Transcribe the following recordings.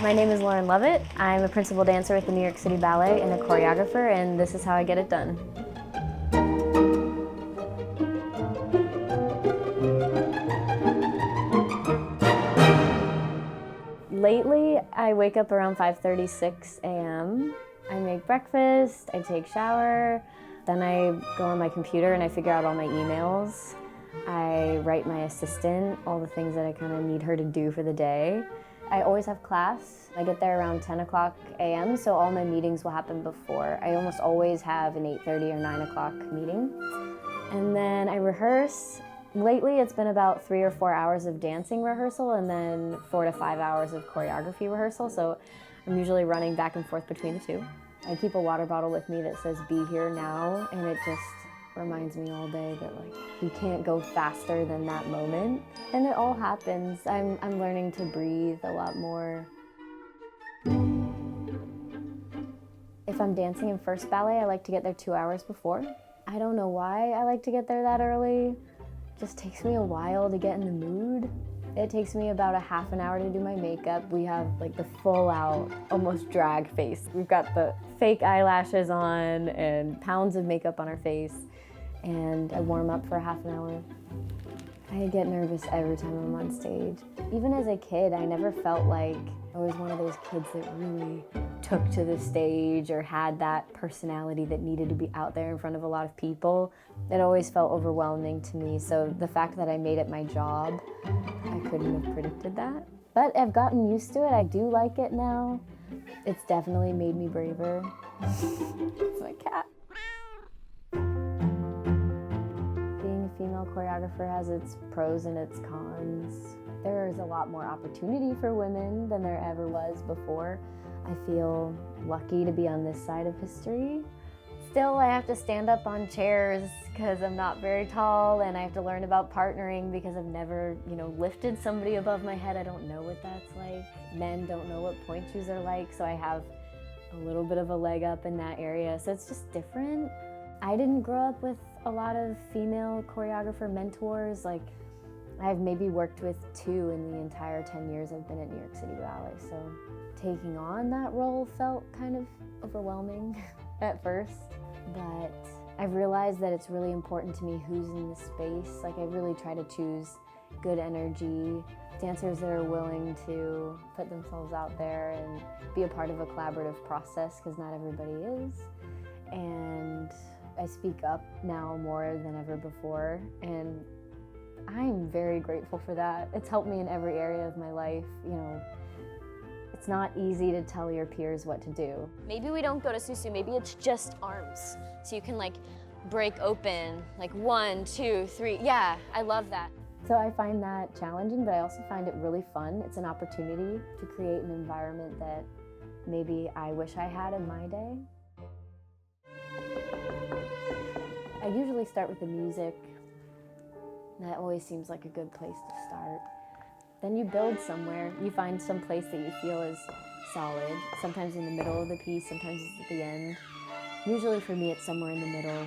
My name is Lovette. I'm a principal dancer with the New York City Ballet and a choreographer, and this is how I get it done. Lately, I wake up around 5:36 a.m. I make breakfast, I take a shower, then I go on my computer and I figure out all my emails. I write my assistant all the things that I kind of need her to do for the day. I always have class. I get there around 10 o'clock a.m., so all my meetings will happen before. I almost always have an 8:30 or 9 o'clock meeting. And then I rehearse. Lately, it's been about 3 or 4 hours of dancing rehearsal and then 4 to 5 hours of choreography rehearsal, so I'm usually running back and forth between the two. I keep a water bottle with me that says, "Be here now," and it just reminds me all day that you can't go faster than that moment. And it all happens. I'm learning to breathe a lot more. If I'm dancing in first ballet, I like to get there 2 hours before. I don't know why I like to get there that early. It just takes me a while to get in the mood. It takes me about a half an hour to do my makeup. We have the full out, almost drag face. We've got the fake eyelashes on and pounds of makeup on our face. And I warm up for a half an hour. I get nervous every time I'm on stage. Even as a kid, I never felt like I was one of those kids that really took to the stage or had that personality that needed to be out there in front of a lot of people. It always felt overwhelming to me, so the fact that I made it my job, I couldn't have predicted that. But I've gotten used to it. I do like it now. It's definitely made me braver. It's my cat. Female choreographer has its pros and its cons. There's a lot more opportunity for women than there ever was before. I feel lucky to be on this side of history. Still, I have to stand up on chairs because I'm not very tall, and I have to learn about partnering because I've never, lifted somebody above my head. I don't know what that's like. Men don't know what point shoes are like, so I have a little bit of a leg up in that area. So it's just different. I didn't grow up with a lot of female choreographer mentors. I've maybe worked with 2 in the entire 10 years I've been at New York City Ballet. So taking on that role felt kind of overwhelming at first, but I've realized that it's really important to me who's in the space. I really try to choose good energy, dancers that are willing to put themselves out there and be a part of a collaborative process, because not everybody is. And I speak up now more than ever before, and I'm very grateful for that. It's helped me in every area of my life. It's not easy to tell your peers what to do. Maybe we don't go to Susu, maybe it's just arms. So you can break open, 1, 2, 3. Yeah, I love that. So I find that challenging, but I also find it really fun. It's an opportunity to create an environment that maybe I wish I had in my day. I usually start with the music. That always seems like a good place to start. Then you build somewhere. You find some place that you feel is solid. Sometimes in the middle of the piece, sometimes it's at the end. Usually for me, it's somewhere in the middle.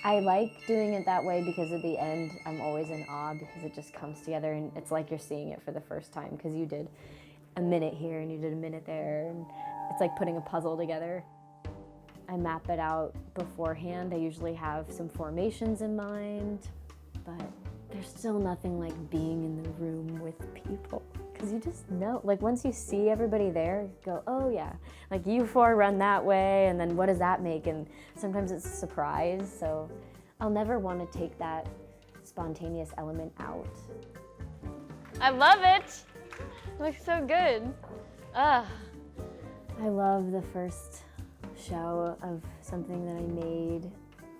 I like doing it that way because at the end, I'm always in awe because it just comes together and it's like you're seeing it for the first time because you did a minute here and you did a minute there, and it's like putting a puzzle together. I map it out beforehand. I usually have some formations in mind, but there's still nothing like being in the room with people, because you just know, once you see everybody there, you go, oh yeah, you 4 run that way, and then what does that make? And sometimes it's a surprise, so I'll never want to take that spontaneous element out. I love it. It looks so good. I love the first show of something that I made.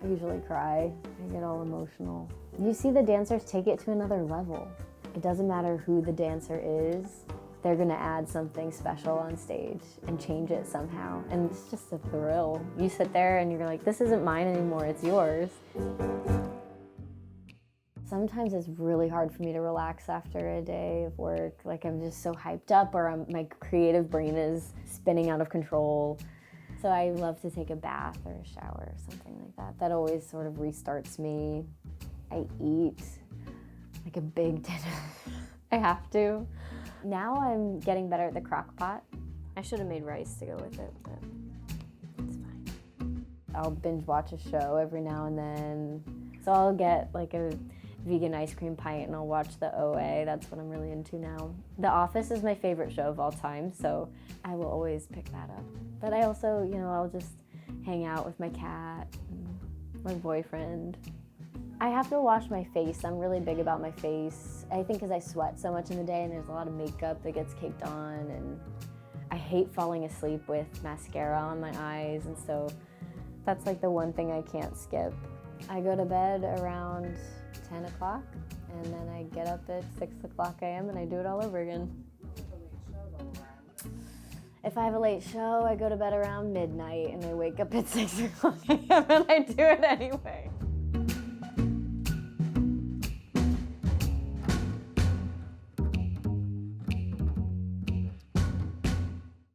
I usually cry. I get all emotional. You see the dancers take it to another level. It doesn't matter who the dancer is, they're gonna add something special on stage and change it somehow. And it's just a thrill. You sit there and you're like, this isn't mine anymore, it's yours. Sometimes it's really hard for me to relax after a day of work. I'm just so hyped up, or my creative brain is spinning out of control. So I love to take a bath or a shower or something like that. That always sort of restarts me. I eat a big dinner. I have to. Now I'm getting better at the crock pot. I should have made rice to go with it, but it's fine. I'll binge watch a show every now and then. So I'll get like a vegan ice cream pint and I'll watch the OA. That's what I'm really into now. The Office is my favorite show of all time, so I will always pick that up. But I also, I'll just hang out with my cat and my boyfriend. I have to wash my face. I'm really big about my face. I think because I sweat so much in the day and there's a lot of makeup that gets caked on, and I hate falling asleep with mascara on my eyes, and so that's like the one thing I can't skip. I go to bed around 10 o'clock and then I get up at 6 o'clock a.m. and I do it all over again. If I have a late show, I go to bed around midnight and I wake up at 6 o'clock a.m. and I do it anyway.